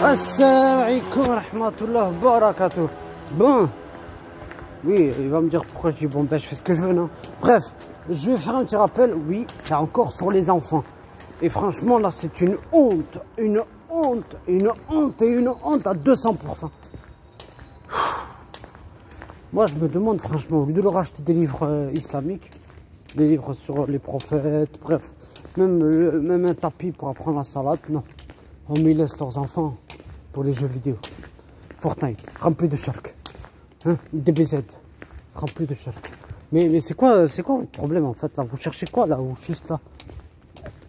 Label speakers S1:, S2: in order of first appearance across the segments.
S1: Assalamu alaikum wa rahmatullah wa barakatuh. Bon, oui, il va me dire pourquoi je dis bon, ben je fais ce que je veux, non? Bref, je vais faire un petit rappel. Oui, c'est encore sur les enfants. Et franchement, là, c'est une honte, une honte, une honte et une honte à 200%. Moi, je me demande, franchement, au lieu de leur acheter des livres islamiques, des livres sur les prophètes, bref, même un tapis pour apprendre la salade, non. On me laisse leurs enfants pour les jeux vidéo. Fortnite, rempli de shirk. Hein? DBZ, rempli de shirk. Mais c'est quoi votre problème en fait là? Vous cherchez quoi là? Ou juste là?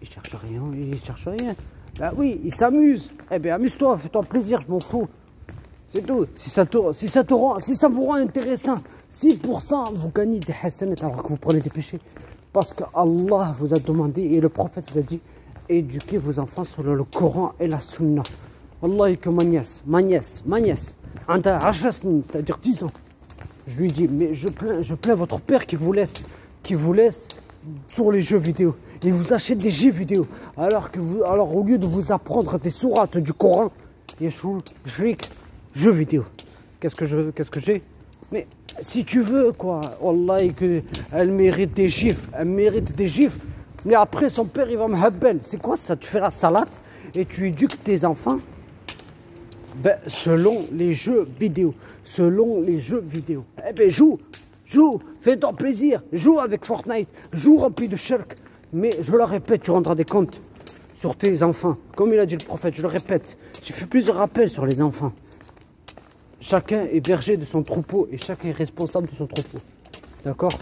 S1: Ils cherchent rien, ils cherchent rien. Bah oui, ils s'amusent. Eh bien amuse-toi, fais-toi plaisir, je m'en fous. C'est tout. Si ça vous rend intéressant, 6% vous gagnez des hasanat alors que vous prenez des péchés. Parce que Allah vous a demandé et le prophète vous a dit éduquez vos enfants sur le Coran et la Sunna. Wallahi que ma nièce, c'est-à-dire 10 ans. Je lui dis, mais je plains votre père qui vous laisse sur les jeux vidéo. Il vous achète des jeux vidéo. Alors au lieu de vous apprendre des sourates du Coran, Yeshua, Shrik, jeux vidéo. Qu'est-ce que j'ai? Mais si tu veux, quoi, Wallahi que elle mérite des gifs, Mais après, son père, il va me habbel. C'est quoi ça? Tu fais la salade et tu éduques tes enfants selon les jeux vidéo. Eh ben, joue, fais-toi plaisir. Joue avec Fortnite, joue rempli de shirk. Mais je le répète, tu rendras des comptes sur tes enfants. Comme il a dit le prophète, je le répète. J'ai fait plusieurs rappels sur les enfants. Chacun est berger de son troupeau et chacun est responsable de son troupeau. D'accord?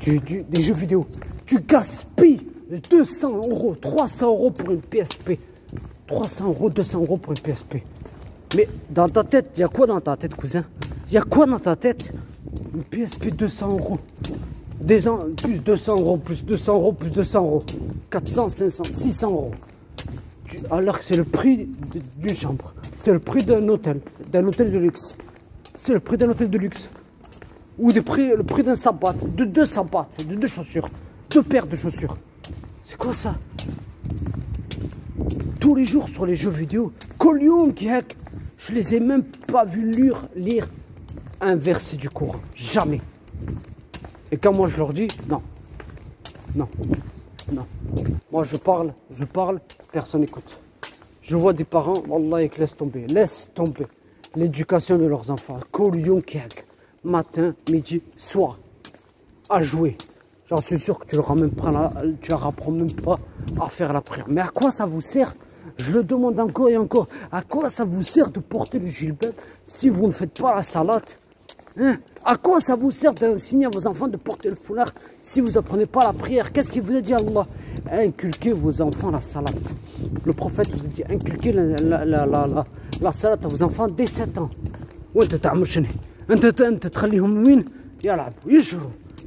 S1: Des jeux vidéo. Tu gaspilles 200 €, 300 € pour une PSP. 300 €, 200 € pour une PSP. Mais dans ta tête, il y a quoi dans ta tête, cousin? Il y a quoi dans ta tête? Une PSP 200 €. Plus 200 €, plus 200 €, plus 200 €. 400, 500, 600 €. Alors que c'est le prix d'une chambre. C'est le prix d'un hôtel de luxe. C'est le prix d'un hôtel de luxe. Ou le prix d'un sabbat, de 2 sabbats, de 2 chaussures, 2 paires de chaussures. C'est quoi ça? Tous les jours sur les jeux vidéo, je les ai même pas vus lire un verset du Coran. Jamais. Et quand moi je leur dis, non. Moi je parle, personne n'écoute. Je vois des parents, Wallah, ils laissent tomber. L'éducation de leurs enfants. Matin, midi, soir, à jouer. J'en suis sûr que tu leur apprends même pas à faire la prière. Mais à quoi ça vous sert? Je le demande encore et encore. À quoi ça vous sert de porter le jilbab si vous ne faites pas la salade? Hein? À quoi ça vous sert d'enseigner à vos enfants de porter le foulard si vous apprenez pas la prière? Qu'est-ce qu'il vous a dit Allah? Inculquez vos enfants la salade. Le prophète vous a dit inculquez la salade à vos enfants dès 7 ans. انت تخليهم وين يلعبوا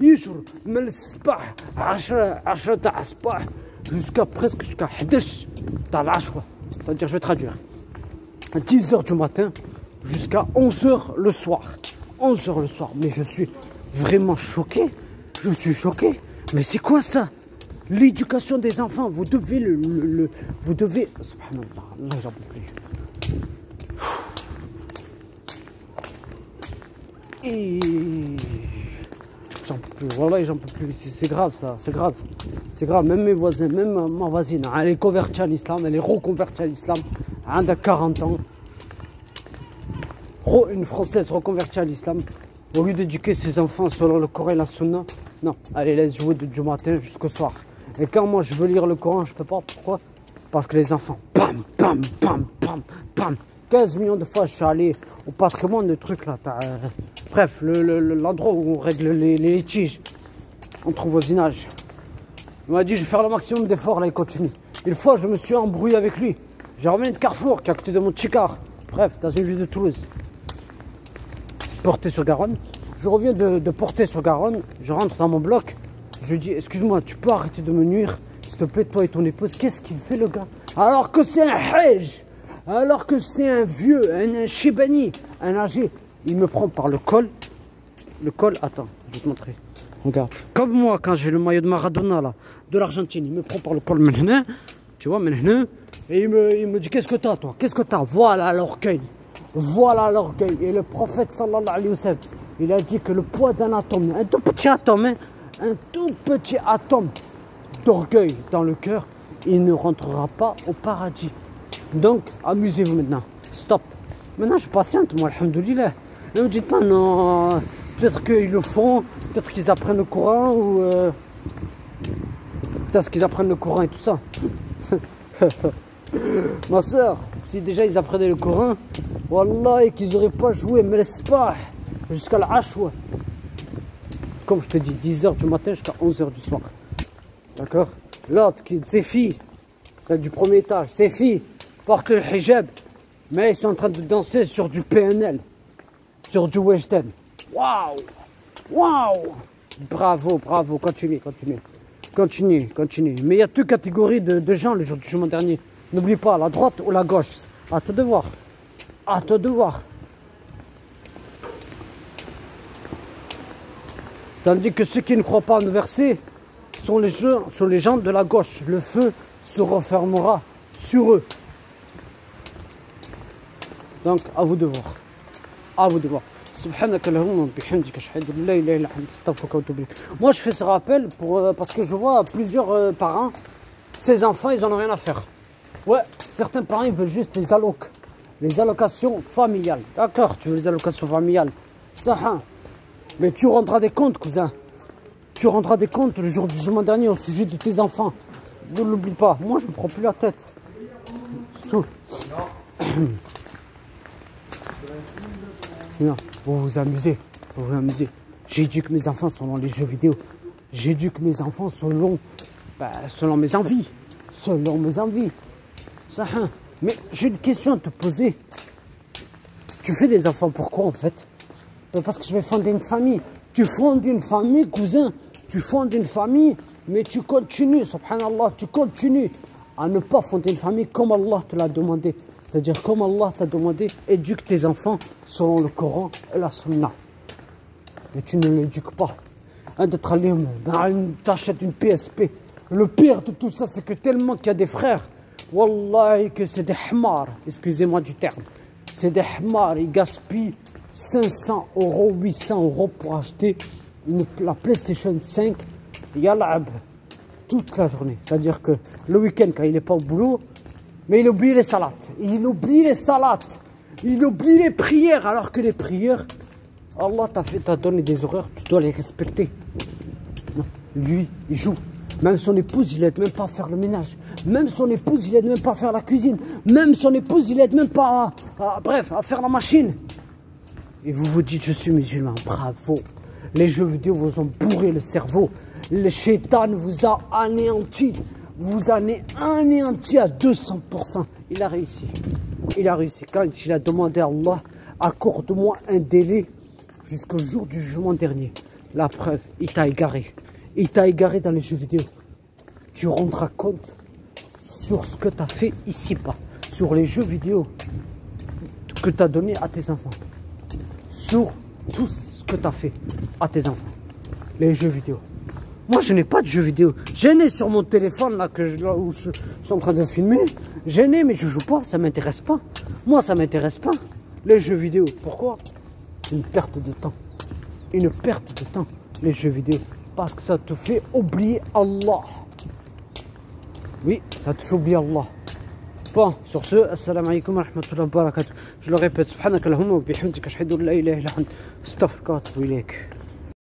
S1: يشروا من الصباح 10 تاع الصباح jusqu'à 11 تاع العشوة. C'est-à-dire, je vais traduire, à 10 h du matin jusqu'à 11 h le soir. 11 h le soir. Mais je suis vraiment choqué. Mais c'est quoi ça? L'éducation des enfants, vous devez vous devez, subhanallah, Allah, j'en peux plus. Et j'en peux plus, voilà, j'en peux plus. C'est grave ça, c'est grave. Même mes voisins, même ma voisine, elle est convertie à l'islam, elle est reconvertie à l'islam. Elle a 40 ans. Une Française reconvertie à l'islam. Au lieu d'éduquer ses enfants selon le Coran et la Sunna, non, elle les laisse jouer du matin jusqu'au soir. Et quand moi je veux lire le Coran, je peux pas. Pourquoi? Parce que les enfants, bam, bam, bam, bam, bam. 15 millions de fois je suis allé au patrimoine de trucs là. Bref, l'endroit où on règle les litiges entre voisinage. Il m'a dit je vais faire le maximum d'efforts, là il continue. Une fois je me suis embrouillé avec lui. J'ai revenu de Carrefour qui est à côté de mon Tchikar. Bref, dans une ville de Toulouse. Portée-sur-Garonne. Je reviens de Portée-sur-Garonne, je rentre dans mon bloc. Je lui dis excuse-moi, tu peux arrêter de me nuire, s'il te plaît, toi et ton épouse. Qu'est-ce qu'il fait le gars? Alors que c'est un hajj. Alors que c'est un vieux, un Chibani, un âgé, il me prend par le col. Le col, attends, je vais te montrer. Regarde. Comme moi, quand j'ai le maillot de Maradona, là, de l'Argentine, il me prend par le col, tu vois, Et il me dit, qu'est-ce que t'as, toi? Qu'est-ce que t'as? Voilà l'orgueil. Voilà l'orgueil. Et le prophète, sallallahu alayhi wa sallam, il a dit que le poids d'un atome, un tout petit atome, hein, un tout petit atome d'orgueil dans le cœur, il ne rentrera pas au paradis. Donc, amusez-vous maintenant. Stop. Maintenant, je patiente, moi, alhamdoulilah. Ne me dites pas, non, peut-être qu'ils le font, peut-être qu'ils apprennent le Coran, ou peut-être qu'ils apprennent le Coran et tout ça. Ma soeur, si déjà ils apprenaient le Coran, wallah, et qu'ils n'auraient pas joué Melespah jusqu'à l'Ashwa. Comme je te dis, 10h du matin jusqu'à 11h du soir. D'accord? L'autre, ses filles, c'est du premier étage, ses filles portent le hijab, mais ils sont en train de danser sur du PNL, sur du Weshden. Waouh! Waouh! Bravo, bravo, continuez, continuez. Continuez, continuez. Mais il y a deux catégories de gens le jour du jugement dernier. N'oublie pas, la droite ou la gauche. À toi de voir. À toi de voir. Tandis que ceux qui ne croient pas en nos versets sont les gens de la gauche. Le feu se refermera sur eux. Donc, à vous de voir. À vous de voir. Moi, je fais ce rappel parce que je vois plusieurs parents, ces enfants, ils en ont rien à faire. Ouais, certains parents, ils veulent juste les allocations familiales. D'accord, tu veux les allocations familiales. Ça, hein. Mais tu rendras des comptes, cousin. Tu rendras des comptes le jour du jugement dernier au sujet de tes enfants. Ne l'oublie pas. Moi, je ne me prends plus la tête. C'est tout. Non, vous vous amusez. Vous vous amusez. J'éduque mes enfants selon les jeux vidéo. J'éduque mes enfants selon mes envies. Selon mes envies. Ça, hein. Mais j'ai une question à te poser. Tu fais des enfants pourquoi en fait? Parce que je vais fonder une famille. Tu fondes une famille, cousin. Tu fondes une famille, mais tu continues, subhanallah, tu continues à ne pas fonder une famille comme Allah te l'a demandé. C'est-à-dire comme Allah t'a demandé, éduque tes enfants selon le Coran et la Sunna. Mais tu ne l'éduques pas. T'achètes une PSP. Le pire de tout ça, c'est que tellement qu'il y a des frères, wallahi, que c'est des hmars, excusez-moi du terme. C'est des hmars, ils gaspillent 500 €, 800 € pour acheter la PlayStation 5 Yal'ab toute la journée. C'est-à-dire que le week-end, quand il n'est pas au boulot, mais il oublie les salats. Il oublie les salats. Il oublie les prières. Alors que les prières, Allah t'a donné des horaires, tu dois les respecter. Non, lui, il joue. Même son épouse, il n'aide même pas à faire le ménage. Même son épouse, il n'aide même pas à faire la cuisine. Même son épouse, il n'aide même pas à faire la machine. Et vous vous dites, je suis musulman. Bravo. Les jeux vidéo vous ont bourré le cerveau. Le shaitan vous a anéanti. Vous en est anéanti à 200%. Il a réussi. Il a réussi. Quand il a demandé à Allah, accorde-moi un délai jusqu'au jour du jugement dernier. La preuve, il t'a égaré. Il t'a égaré dans les jeux vidéo. Tu rendras compte sur ce que tu as fait ici-bas. Sur les jeux vidéo que tu as donné à tes enfants. Sur tout ce que tu as fait à tes enfants. Les jeux vidéo. Moi, je n'ai pas de jeux vidéo. J'en ai sur mon téléphone, là, où je suis en train de filmer. J'en ai, mais je joue pas. Ça m'intéresse pas. Moi, ça m'intéresse pas. Les jeux vidéo. Pourquoi? Une perte de temps. Une perte de temps, les jeux vidéo. Parce que ça te fait oublier Allah. Oui, ça te fait oublier Allah. Bon, sur ce, assalamu alaikum wa rahmatullahi wa barakatuh. Je le répète, subhanaka Allahumma wa bihamdika ashhadu an la ilaha illa anta astaghfiruka wa atubu ilayk.